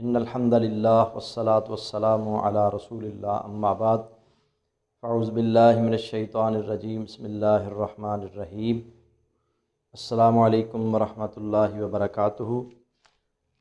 ان الحمد للہ والصلاة والسلام علی رسول اللہ اما بعد فاعوذ باللہ من الشیطان الرجیم بسم اللہ الرحمن الرحیم السلام علیکم ورحمۃ اللہ وبرکاتہ۔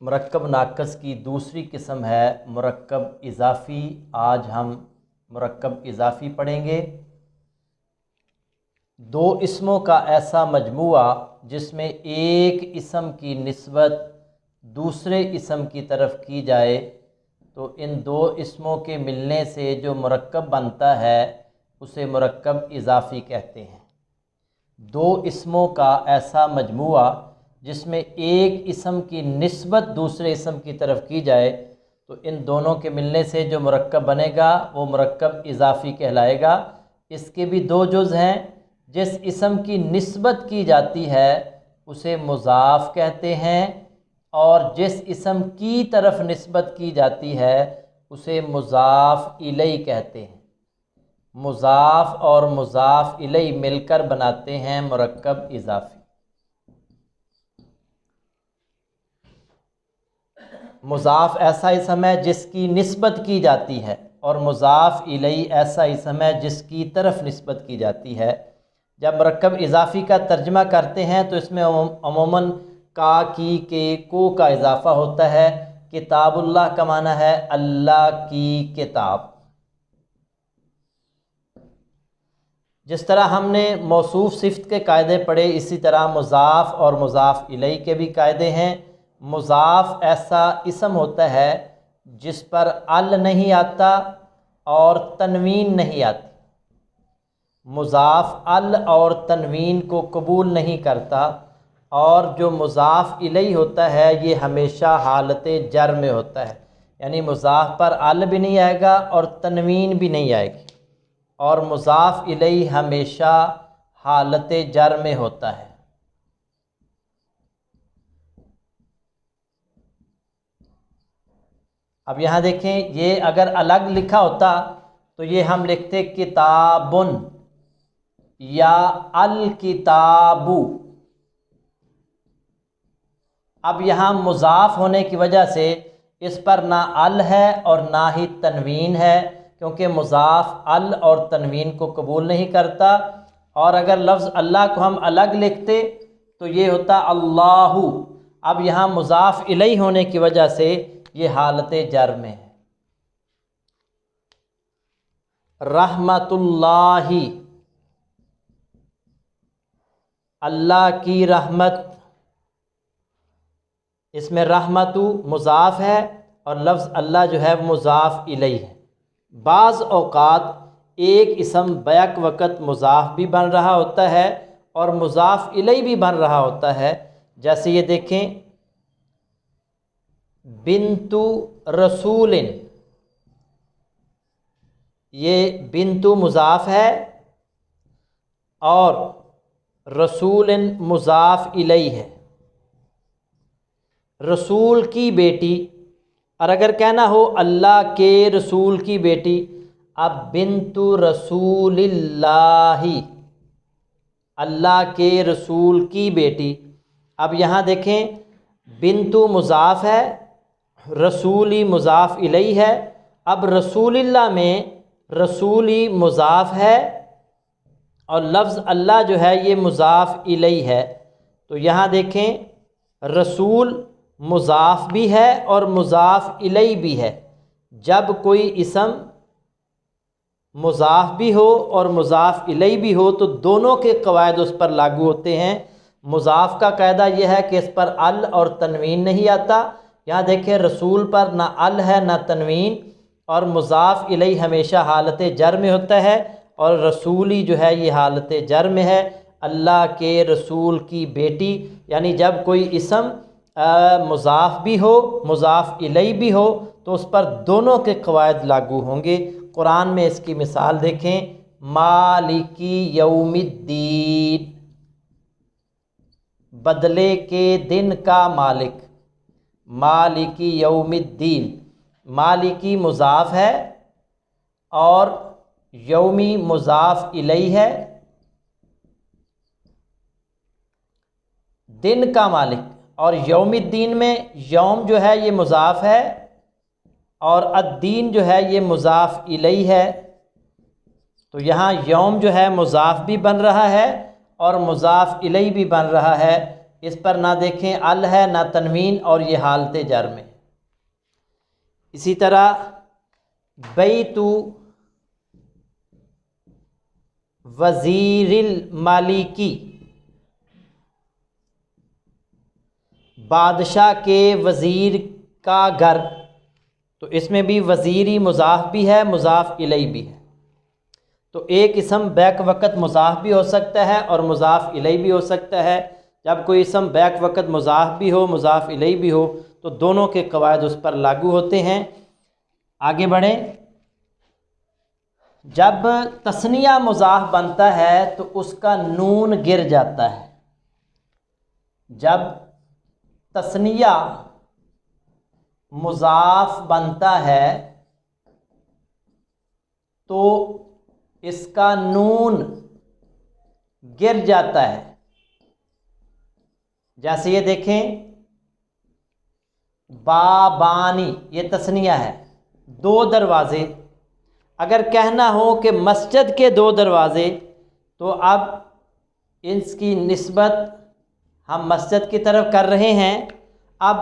مرکب ناقص کی دوسری قسم ہے مرکب اضافی۔ آج ہم مرکب اضافی پڑھیں گے۔ دو اسموں کا ایسا مجموعہ جس میں ایک اسم کی نسبت دوسرے اسم کی طرف کی جائے تو ان دو اسموں کے ملنے سے جو مرکب بنتا ہے اسے مرکب اضافی کہتے ہیں۔ دو اسموں کا ایسا مجموعہ جس میں ایک اسم کی نسبت دوسرے اسم کی طرف کی جائے تو ان دونوں کے ملنے سے جو مرکب بنے گا وہ مرکب اضافی کہلائے گا۔ اس کے بھی دو جز ہیں۔ جس اسم کی نسبت کی جاتی ہے اسے مضاف کہتے ہیں، اور جس اسم کی طرف نسبت کی جاتی ہے اسے مضاف الیہ کہتے ہیں۔ مضاف اور مضاف الیہ مل کر بناتے ہیں مرکب اضافی۔ مضاف ایسا اسم ہے جس کی نسبت کی جاتی ہے، اور مضاف الیہ ایسا اسم ہے جس کی طرف نسبت کی جاتی ہے۔ جب مرکب اضافی کا ترجمہ کرتے ہیں تو اس میں عموماً کا، کی، کے، کو کا اضافہ ہوتا ہے۔ کتاب اللہ کا معنی ہے اللہ کی کتاب۔ جس طرح ہم نے موصوف صفت کے قاعدے پڑھے اسی طرح مضاف اور مضاف الیہ کے بھی قاعدے ہیں۔ مضاف ایسا اسم ہوتا ہے جس پر ال نہیں آتا اور تنوین نہیں آتی۔ مضاف ال اور تنوین کو قبول نہیں کرتا، اور جو مضاف الیہ ہوتا ہے یہ ہمیشہ حالت جر میں ہوتا ہے، یعنی مضاف پر ال بھی نہیں آئے گا اور تنوین بھی نہیں آئے گی، اور مضاف الیہ ہمیشہ حالت جر میں ہوتا ہے۔ اب یہاں دیکھیں، یہ اگر الگ لکھا ہوتا تو یہ ہم لکھتے کتابن یا الکتابو۔ اب یہاں مضاف ہونے کی وجہ سے اس پر نہ ال ہے اور نہ ہی تنوین ہے، کیونکہ مضاف ال اور تنوین کو قبول نہیں کرتا۔ اور اگر لفظ اللہ کو ہم الگ لکھتے تو یہ ہوتا اللہ۔ اب یہاں مضاف الیہ ہونے کی وجہ سے یہ حالت جر میں ہے۔ رحمت اللہ، اللہ کی رحمت، اس میں رحمت مضاف ہے اور لفظ اللہ جو ہے وہ مضاف الیہ ہے۔ بعض اوقات ایک اسم بیک وقت مضاف بھی بن رہا ہوتا ہے اور مضاف الیہ بھی بن رہا ہوتا ہے۔ جیسے یہ دیکھیں، بنت رسول، یہ بنت مضاف ہے اور رسول مضاف الیہ ہے۔ رسول کی بیٹی، اور اگر کہنا ہو اللہ کے رسول کی بیٹی، اب بنت رسول اللہ، اللہ کے رسول کی بیٹی۔ اب یہاں دیکھیں، بنت مضاف ہے، رسولی مضاف الیہ ہے۔ اب رسول اللہ میں رسولی مضاف ہے اور لفظ اللہ جو ہے یہ مضاف الیہ ہے۔ تو یہاں دیکھیں، رسول مضاف بھی ہے اور مضاف الیہ بھی ہے۔ جب کوئی اسم مضاف بھی ہو اور مضاف الیہ بھی ہو تو دونوں کے قواعد اس پر لاگو ہوتے ہیں۔ مضاف کا قاعدہ یہ ہے کہ اس پر ال اور تنوین نہیں آتا۔ یہاں دیکھیں، رسول پر نہ ال ہے نہ تنوین، اور مضاف الیہ ہمیشہ حالت جر میں ہوتا ہے، اور رسولی جو ہے یہ حالت جر میں ہے۔ اللہ کے رسول کی بیٹی، یعنی جب کوئی اسم مضاف بھی ہو مضاف الیہ بھی ہو تو اس پر دونوں کے قواعد لاگو ہوں گے۔ قرآن میں اس کی مثال دیکھیں، مالکی یوم الدین، بدلے کے دن کا مالک، مالکی یوم الدین۔ مالکی مضاف ہے اور یومی مضاف الیہ ہے۔ دن کا مالک، اور یوم الدین میں یوم جو ہے یہ مضاف ہے اور الدین جو ہے یہ مضاف الیہ ہے، تو یہاں یوم جو ہے مضاف بھی بن رہا ہے اور مضاف الیہ بھی بن رہا ہے، اس پر نہ دیکھیں ال ہے نہ تنوین، اور یہ حالت جر میں۔ اسی طرح بیت وزیر المالکی، بادشاہ کے وزیر کا گھر، تو اس میں بھی وزیری مضاف بھی ہے مضاف الیہ بھی ہے، تو ایک اسم بیک وقت مضاف بھی ہو سکتا ہے اور مضاف الیہ بھی ہو سکتا ہے۔ جب کوئی اسم بیک وقت مضاف بھی ہو مضاف الیہ بھی ہو تو دونوں کے قواعد اس پر لاگو ہوتے ہیں۔ آگے بڑھیں، جب تثنیہ مضاف بنتا ہے تو اس کا نون گر جاتا ہے۔ جب تثنیہ مضاف بنتا ہے تو اس کا نون گر جاتا ہے۔ جیسے یہ دیکھیں بابانی، یہ تثنیہ ہے، دو دروازے۔ اگر کہنا ہو کہ مسجد کے دو دروازے تو اب اس کی نسبت ہم مسجد کی طرف کر رہے ہیں۔ اب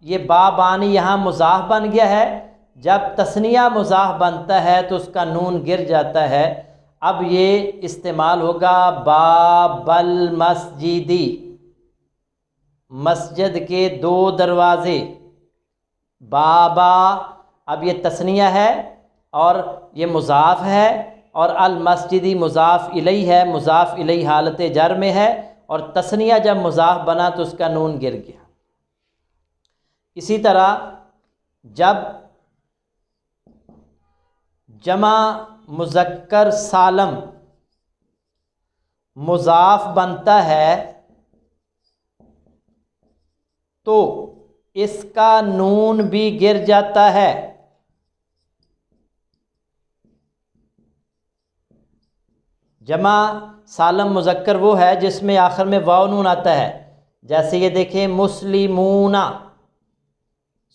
یہ بابانی یہاں مضاف بن گیا ہے، جب تثنیہ مضاف بنتا ہے تو اس کا نون گر جاتا ہے۔ اب یہ استعمال ہوگا باب المسجدی، مسجد کے دو دروازے، بابا، اب یہ تثنیہ ہے اور یہ مضاف ہے، اور المسجدی مضاف الیہ ہے، مضاف الیہ حالت جر میں ہے، اور تثنیہ جب مضاف بنا تو اس کا نون گر گیا۔ اسی طرح جب جمع مذکر سالم مضاف بنتا ہے تو اس کا نون بھی گر جاتا ہے۔ جمع سالم مذکر وہ ہے جس میں آخر میں واو نون آتا ہے، جیسے یہ دیکھیں مسلمون،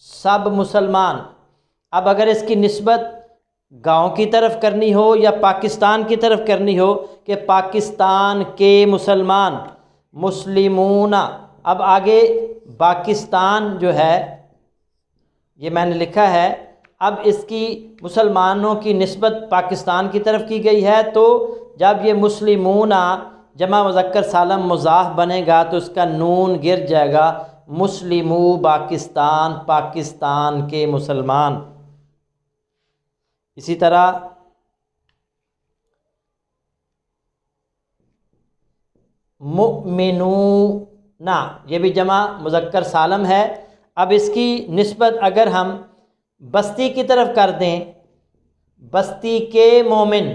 سب مسلمان۔ اب اگر اس کی نسبت گاؤں کی طرف کرنی ہو یا پاکستان کی طرف کرنی ہو کہ پاکستان کے مسلمان، مسلمون، اب آگے پاکستان جو ہے یہ میں نے لکھا ہے، اب اس کی مسلمانوں کی نسبت پاکستان کی طرف کی گئی ہے، تو جب یہ مسلمون جمع مذکر سالم مضاف بنے گا تو اس کا نون گر جائے گا، مسلمو پاکستان، پاکستان کے مسلمان۔ اسی طرح مؤمنون، یہ بھی جمع مذکر سالم ہے۔ اب اس کی نسبت اگر ہم بستی کی طرف کر دیں، بستی کے مومن،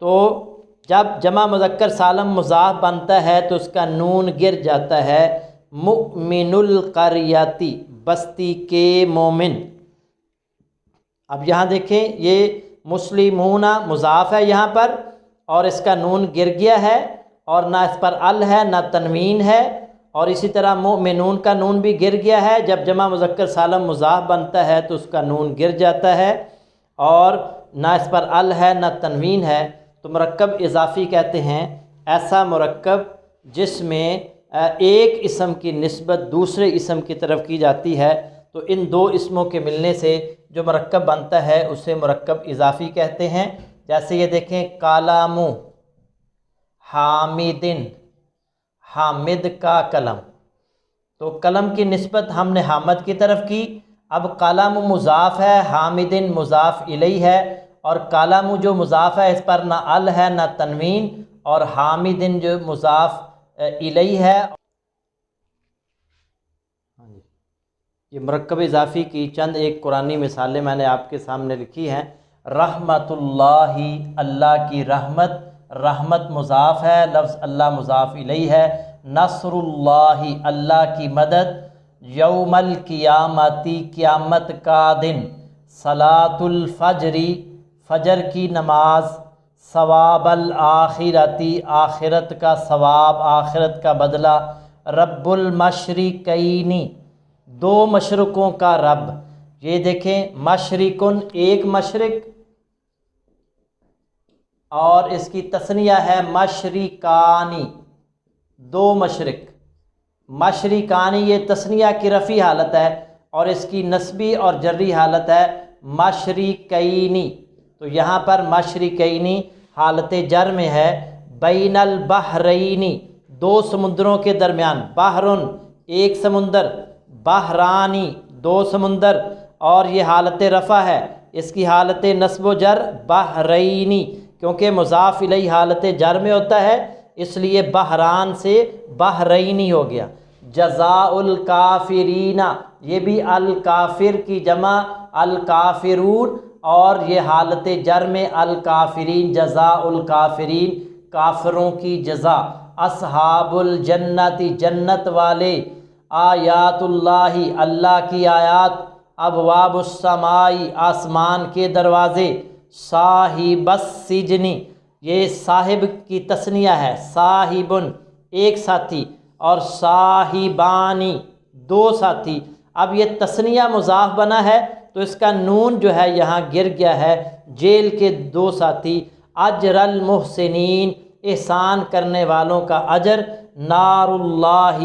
تو جب جمع مذکر سالم مضاف بنتا ہے تو اس کا نون گر جاتا ہے، مؤمن القریتی، بستی کے مومن۔ اب یہاں دیکھیں یہ مسلمون مضاف ہے یہاں پر اور اس کا نون گر گیا ہے، اور نہ اس پر ال ہے نہ تنوین ہے، اور اسی طرح مؤمنون کا نون بھی گر گیا ہے۔ جب جمع مذکر سالم مضاف بنتا ہے تو اس کا نون گر جاتا ہے، اور نہ اس پر ال ہے نہ تنوین ہے، تو مرکب اضافی کہتے ہیں ایسا مرکب جس میں ایک اسم کی نسبت دوسرے اسم کی طرف کی جاتی ہے، تو ان دو اسموں کے ملنے سے جو مرکب بنتا ہے اسے مرکب اضافی کہتے ہیں۔ جیسے یہ دیکھیں کالام حامدن، حامد کا قلم، تو قلم کی نسبت ہم نے حامد کی طرف کی۔ اب کالام مضاف ہے، حامدن مضاف الیہ ہے، اور کالام جو مضاف ہے اس پر نہ ال ہے نہ تنوین، اور حامدن جو مضاف الیہ ہے۔ یہ مرکب اضافی کی چند ایک قرآنی مثالیں میں نے آپ کے سامنے لکھی ہیں۔ رحمت اللہ، اللہ کی رحمت، رحمت مضاف ہے، لفظ اللہ مضاف الیہ ہے۔ نصر اللہ، اللہ کی مدد۔ یوم القیامتی، قیامت کا دن۔ صلاۃ الفجر، فجر کی نماز۔ ثواب الآخرتی، آخرت کا ثواب، آخرت کا بدلہ۔ رب المشرقین، دو مشرقوں کا رب، یہ دیکھیں مشرقن ایک مشرق، اور اس کی تثنیہ ہے مشرقانی دو مشرق۔ مشرقانی یہ تثنیہ کی رفعی حالت ہے، اور اس کی نسبی اور جری حالت ہے مشرقینی۔ تو یہاں پر مشرقینی حالت جر میں ہے، بین البحرینی دو سمندروں کے درمیان، بحرن ایک سمندر، بحرانی دو سمندر، اور یہ حالت رفع ہے، اس کی حالت نصب و جر بحرینی، کیونکہ مضاف الیہ حالت جر میں ہوتا ہے اس لیے بحران سے بحرینی ہو گیا۔ جزاء الکافرین یہ بھی الکافر کی جمع الکافرون، اور یہ حالت جر میں الکافرین جزاء الکافرین کافروں کی جزا۔ اصحاب الجنت جنت والے، آیات اللہ اللہ کی آیات، ابواب السماء آسمان کے دروازے، صاحب السجن یہ صاحب کی تثنیہ ہے، صاحبن ایک ساتھی، اور صاحبانی دو ساتھی۔ اب یہ تثنیہ مضاف بنا ہے تو اس کا نون جو ہے یہاں گر گیا ہے، جیل کے دو ساتھی، اجر المحسنین احسان کرنے والوں کا اجر، نار اللہ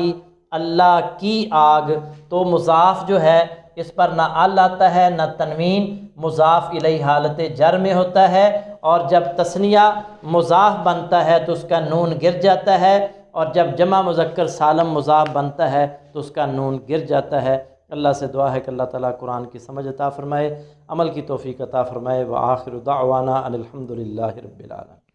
اللہ کی آگ۔ تو مضاف جو ہے اس پر نہ ال آتا ہے نہ تنوین، مضاف الیہ حالت جر میں ہوتا ہے، اور جب تثنیہ مضاف بنتا ہے تو اس کا نون گر جاتا ہے، اور جب جمع مذکر سالم مضاف بنتا ہے تو اس کا نون گر جاتا ہے۔ اللہ سے دعا ہے کہ اللہ تعالیٰ قرآن کی سمجھ عطا فرمائے، عمل کی توفیق عطا فرمائے۔ وآخر دعوانا ان الحمد للہ رب العالمین۔